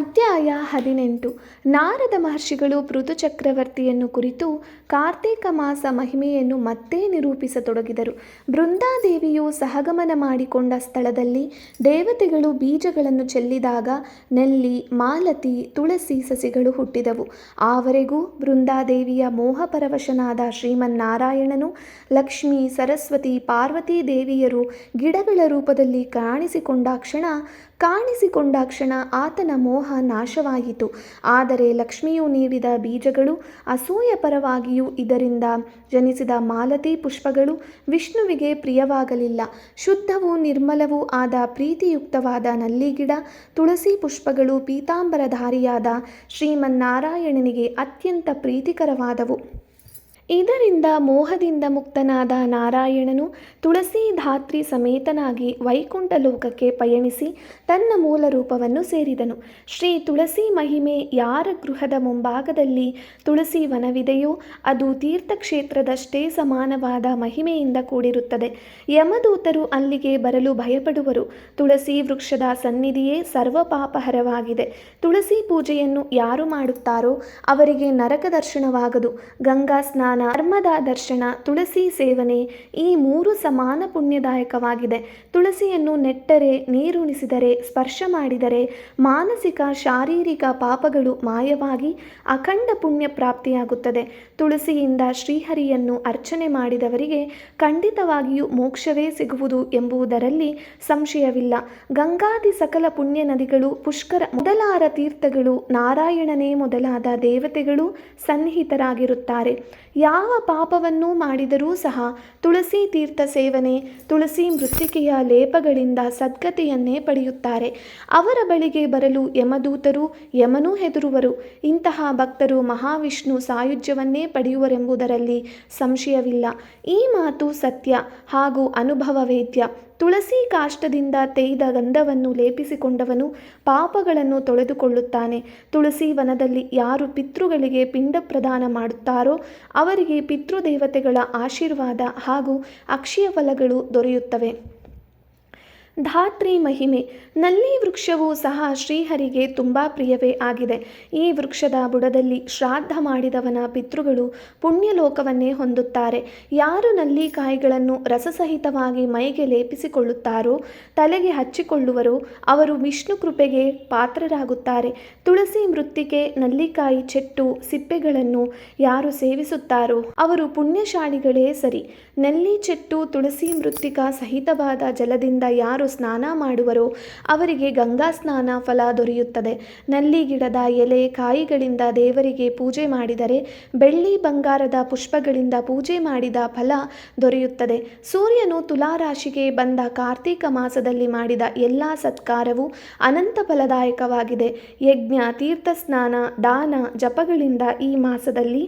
ಅಧ್ಯಾಯ 18 ನಾರದ ಮಹರ್ಷಿಗಳು ಪೃಥು ಚಕ್ರವರ್ತಿಯನ್ನು ಕುರಿತು ಕಾರ್ತೀಕ ಮಾಸ ಮಹಿಮೆಯನ್ನು ಮತ್ತೆ ನಿರೂಪಿಸತೊಡಗಿದರು. ಬೃಂದಾದೇವಿಯು ಸಹಗಮನ ಮಾಡಿಕೊಂಡ ಸ್ಥಳದಲ್ಲಿ ದೇವತೆಗಳು ಬೀಜಗಳನ್ನು ಚೆಲ್ಲಿದಾಗ ನೆಲ್ಲಿ, ಮಾಲತಿ, ತುಳಸಿ ಸಸಿಗಳು ಹುಟ್ಟಿದವು. ಆವರೆಗೂ ಬೃಂದಾದೇವಿಯ ಮೋಹಪರವಶನಾದ ಶ್ರೀಮನ್ನಾರಾಯಣನು ಲಕ್ಷ್ಮೀ, ಸರಸ್ವತಿ, ಪಾರ್ವತೀ ದೇವಿಯರು ಗಿಡಗಳ ರೂಪದಲ್ಲಿ ಕಾಣಿಸಿಕೊಂಡ ಕ್ಷಣ ಆತನ ಮೋಹ ನಾಶವಾಯಿತು. ಆದರೆ ಲಕ್ಷ್ಮಿಯು ನೀಡಿದ ಬೀಜಗಳು ಅಸೂಯಪರವಾಗಿಯೂ ಇದರಿಂದ ಜನಿಸಿದ ಮಾಲತಿ ಪುಷ್ಪಗಳು ವಿಷ್ಣುವಿಗೆ ಪ್ರಿಯವಾಗಲಿಲ್ಲ. ಶುದ್ಧವೂ ನಿರ್ಮಲವೂ ಆದ ಪ್ರೀತಿಯುಕ್ತವಾದ ನಲ್ಲಿಗಿಡ, ತುಳಸಿ ಪುಷ್ಪಗಳು ಪೀತಾಂಬರಧಾರಿಯಾದ ಶ್ರೀಮನ್ನಾರಾಯಣನಿಗೆ ಅತ್ಯಂತ ಪ್ರೀತಿಕರವಾದವು. ಇದರಿಂದ ಮೋಹದಿಂದ ಮುಕ್ತನಾದ ನಾರಾಯಣನು ತುಳಸಿ ಧಾತ್ರಿ ಸಮೇತನಾಗಿ ವೈಕುಂಠ ಲೋಕಕ್ಕೆ ಪಯಣಿಸಿ ತನ್ನ ಮೂಲ ರೂಪವನ್ನು ಸೇರಿದನು. ಶ್ರೀ ತುಳಸಿ ಮಹಿಮೆ. ಯಾರ ಗೃಹದ ಮುಂಭಾಗದಲ್ಲಿ ತುಳಸಿ ವನವಿದೆಯೋ ಅದು ತೀರ್ಥಕ್ಷೇತ್ರದಷ್ಟೇ ಸಮಾನವಾದ ಮಹಿಮೆಯಿಂದ ಕೂಡಿರುತ್ತದೆ. ಯಮದೂತರು ಅಲ್ಲಿಗೆ ಬರಲು ಭಯಪಡುವರು. ತುಳಸಿ ವೃಕ್ಷದ ಸನ್ನಿಧಿಯೇ ಸರ್ವ ಪಾಪಹರವಾಗಿದೆ. ತುಳಸಿ ಪೂಜೆಯನ್ನು ಯಾರು ಮಾಡುತ್ತಾರೋ ಅವರಿಗೆ ನರಕ ದರ್ಶನವಾಗದು. ಗಂಗಾ ಸ್ನಾನ, ನರ್ಮದಾ ದರ್ಶನ, ತುಳಸಿ ಸೇವನೆ ಈ ಮೂರು ಸಮಾನ ಪುಣ್ಯದಾಯಕವಾಗಿದೆ. ತುಳಸಿಯನ್ನು ನೆಟ್ಟರೆ, ನೀರುಣಿಸಿದರೆ, ಸ್ಪರ್ಶ ಮಾಡಿದರೆ ಮಾನಸಿಕ ಶಾರೀರಿಕ ಪಾಪಗಳು ಮಾಯವಾಗಿ ಅಖಂಡ ಪುಣ್ಯ ಪ್ರಾಪ್ತಿಯಾಗುತ್ತದೆ. ತುಳಸಿಯಿಂದ ಶ್ರೀಹರಿಯನ್ನು ಅರ್ಚನೆ ಮಾಡಿದವರಿಗೆ ಖಂಡಿತವಾಗಿಯೂ ಮೋಕ್ಷವೇ ಸಿಗುವುದು ಎಂಬುದರಲ್ಲಿ ಸಂಶಯವಿಲ್ಲ. ಗಂಗಾದಿ ಸಕಲ ಪುಣ್ಯ ನದಿಗಳು, ಪುಷ್ಕರ ಮೊದಲಾದ ತೀರ್ಥಗಳು, ನಾರಾಯಣನೇ ಮೊದಲಾದ ದೇವತೆಗಳು ಸನ್ನಿಹಿತರಾಗಿರುತ್ತಾರೆ. ಯಾವ ಪಾಪವನ್ನೂ ಮಾಡಿದರೂ ಸಹ ತುಳಸಿ ತೀರ್ಥ ಸೇವನೆ, ತುಳಸಿ ಮೃತ್ತಿಕೆಯ ಲೇಪಗಳಿಂದ ಸದ್ಗತಿಯನ್ನೇ ಪಡೆಯುತ್ತಾರೆ. ಅವರ ಬಳಿಗೆ ಬರಲು ಯಮದೂತರು, ಯಮನೂ ಹೆದರುವರು. ಇಂತಹ ಭಕ್ತರು ಮಹಾವಿಷ್ಣು ಸಾಯುಜ್ಯವನ್ನೇ ಪಡೆಯುವರೆಂಬುದರಲ್ಲಿ ಸಂಶಯವಿಲ್ಲ. ಈ ಮಾತು ಸತ್ಯ ಹಾಗೂ ಅನುಭವವೇದ್ಯ. ತುಳಸಿ ಕಾಷ್ಟದಿಂದ ತೇಯ್ದ ಗಂಧವನ್ನು ಲೇಪಿಸಿಕೊಂಡವನು ಪಾಪಗಳನ್ನು ತೊಳೆದುಕೊಳ್ಳುತ್ತಾನೆ. ತುಳಸಿ ವನದಲ್ಲಿ ಯಾರು ಪಿತೃಗಳಿಗೆ ಪಿಂಡ ಪ್ರದಾನ ಮಾಡುತ್ತಾರೋ ಅವರಿಗೆ ಪಿತೃದೇವತೆಗಳ ಆಶೀರ್ವಾದ ಹಾಗೂ ಅಕ್ಷಯ ಫಲಗಳು ದೊರೆಯುತ್ತವೆ. ಧಾತ್ರಿ ಮಹಿಮೆ. ನಲ್ಲಿ ವೃಕ್ಷವೂ ಸಹ ಶ್ರೀಹರಿಗೆ ತುಂಬ ಪ್ರಿಯವೇ ಆಗಿದೆ. ಈ ವೃಕ್ಷದ ಬುಡದಲ್ಲಿ ಶ್ರಾದ್ದ ಮಾಡಿದವನ ಪಿತೃಗಳು ಪುಣ್ಯಲೋಕವನ್ನೇ ಹೊಂದುತ್ತಾರೆ. ಯಾರು ನಲ್ಲಿಕಾಯಿಗಳನ್ನು ರಸಸಹಿತವಾಗಿ ಮೈಗೆ ಲೇಪಿಸಿಕೊಳ್ಳುತ್ತಾರೋ, ತಲೆಗೆ ಹಚ್ಚಿಕೊಳ್ಳುವರೋ ಅವರು ವಿಷ್ಣು ಕೃಪೆಗೆ ಪಾತ್ರರಾಗುತ್ತಾರೆ. ತುಳಸಿ ಮೃತ್ತಿಕೆ, ನಲ್ಲಿಕಾಯಿ ಚೆಟ್ಟು, ಸಿಪ್ಪೆಗಳನ್ನು ಯಾರು ಸೇವಿಸುತ್ತಾರೋ ಅವರು ಪುಣ್ಯಶಾಲಿಗಳೇ ಸರಿ. ನೆಲ್ಲಿ ಚೆಟ್ಟು, ತುಳಸಿ ಮೃತ್ತಿಕಾ ಸಹಿತವಾದ ಜಲದಿಂದ ಯಾರು ಸ್ನಾನ ಮಾಡುವರೋ ಅವರಿಗೆ ಗಂಗಾ ಸ್ನಾನ ಫಲ ದೊರೆಯುತ್ತದೆ. ನಲ್ಲಿ ಗಿಡದ ಎಲೆ, ಕಾಯಿಗಳಿಂದ ದೇವರಿಗೆ ಪೂಜೆ ಮಾಡಿದರೆ ಬೆಳ್ಳಿ ಬಂಗಾರದ ಪುಷ್ಪಗಳಿಂದ ಪೂಜೆ ಮಾಡಿದ ಫಲ ದೊರೆಯುತ್ತದೆ. ಸೂರ್ಯನು ತುಲಾರಾಶಿಗೆ ಬಂದ ಕಾರ್ತೀಕ ಮಾಸದಲ್ಲಿ ಮಾಡಿದ ಎಲ್ಲ ಸತ್ಕಾರವು ಅನಂತ ಫಲದಾಯಕವಾಗಿದೆ. ಯಜ್ಞ, ತೀರ್ಥಸ್ನಾನ, ದಾನ, ಜಪಗಳಿಂದ ಈ ಮಾಸದಲ್ಲಿ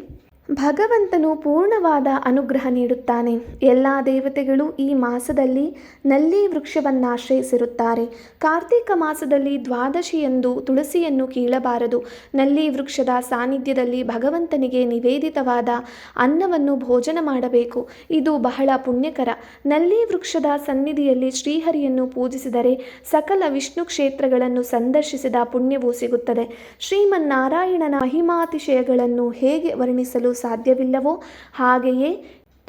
ಭಗವಂತನು ಪೂರ್ಣವಾದ ಅನುಗ್ರಹ ನೀಡುತ್ತಾನೆ. ಎಲ್ಲ ದೇವತೆಗಳು ಈ ಮಾಸದಲ್ಲಿ ನಲ್ಲಿ ವೃಕ್ಷವನ್ನಾಶ್ರಯಿಸಿರುತ್ತಾರೆ. ಕಾರ್ತೀಕ ಮಾಸದಲ್ಲಿ ದ್ವಾದಶಿಯಂದು ತುಳಸಿಯನ್ನು ಕೀಳಬಾರದು. ನಲ್ಲಿ ವೃಕ್ಷದ ಸಾನ್ನಿಧ್ಯದಲ್ಲಿ ಭಗವಂತನಿಗೆ ನಿವೇದಿತವಾದ ಅನ್ನವನ್ನು ಭೋಜನ ಮಾಡಬೇಕು. ಇದು ಬಹಳ ಪುಣ್ಯಕರ. ನಲ್ಲಿ ವೃಕ್ಷದ ಸನ್ನಿಧಿಯಲ್ಲಿ ಶ್ರೀಹರಿಯನ್ನು ಪೂಜಿಸಿದರೆ ಸಕಲ ವಿಷ್ಣು ಕ್ಷೇತ್ರಗಳನ್ನು ಸಂದರ್ಶಿಸಿದ ಪುಣ್ಯವು ಸಿಗುತ್ತದೆ. ಶ್ರೀಮನ್ನಾರಾಯಣನ ಮಹಿಮಾತಿಶಯಗಳನ್ನು ಹೇಗೆ ವರ್ಣಿಸಲು ಸಾಧ್ಯವಿಲ್ಲವೋ ಹಾಗೆಯೇ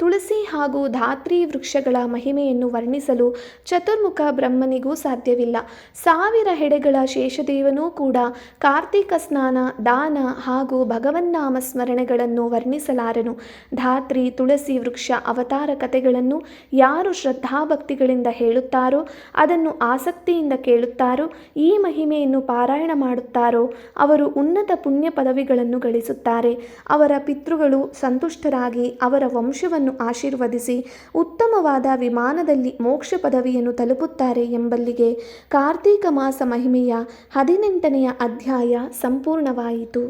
ತುಳಸಿ ಹಾಗೂ ಧಾತ್ರಿ ವೃಕ್ಷಗಳ ಮಹಿಮೆಯನ್ನು ವರ್ಣಿಸಲು ಚತುರ್ಮುಖ ಬ್ರಹ್ಮನಿಗೂ ಸಾಧ್ಯವಿಲ್ಲ. 1000 ಹೆಡೆಗಳ ಶೇಷದೇವನೂ ಕೂಡ ಕಾರ್ತೀಕ ಸ್ನಾನ, ದಾನ ಹಾಗೂ ಭಗವನ್ನಾಮ ಸ್ಮರಣೆಗಳನ್ನು ವರ್ಣಿಸಲಾರನು. ಧಾತ್ರಿ, ತುಳಸಿ ವೃಕ್ಷ ಅವತಾರ ಕಥೆಗಳನ್ನು ಯಾರು ಶ್ರದ್ಧಾಭಕ್ತಿಗಳಿಂದ ಹೇಳುತ್ತಾರೋ, ಅದನ್ನು ಆಸಕ್ತಿಯಿಂದ ಕೇಳುತ್ತಾರೋ, ಈ ಮಹಿಮೆಯನ್ನು ಪಾರಾಯಣ ಮಾಡುತ್ತಾರೋ ಅವರು ಉನ್ನತ ಪುಣ್ಯ ಪದವಿಗಳನ್ನು ಗಳಿಸುತ್ತಾರೆ. ಅವರ ಪಿತೃಗಳು ಸಂತುಷ್ಟರಾಗಿ ಅವರ ವಂಶವನ್ನು ಆಶೀರ್ವದಿಸಿ ಉತ್ತಮವಾದ ವಿಮಾನದಲ್ಲಿ ಮೋಕ್ಷ ಪದವಿಯನ್ನು ತಲುಪುತ್ತಾರೆ ಎಂಬಲ್ಲಿಗೆ ಕಾರ್ತೀಕ ಮಾಸ ಮಹಿಮೆಯ 18ನೇ ಅಧ್ಯಾಯ ಸಂಪೂರ್ಣವಾಯಿತು.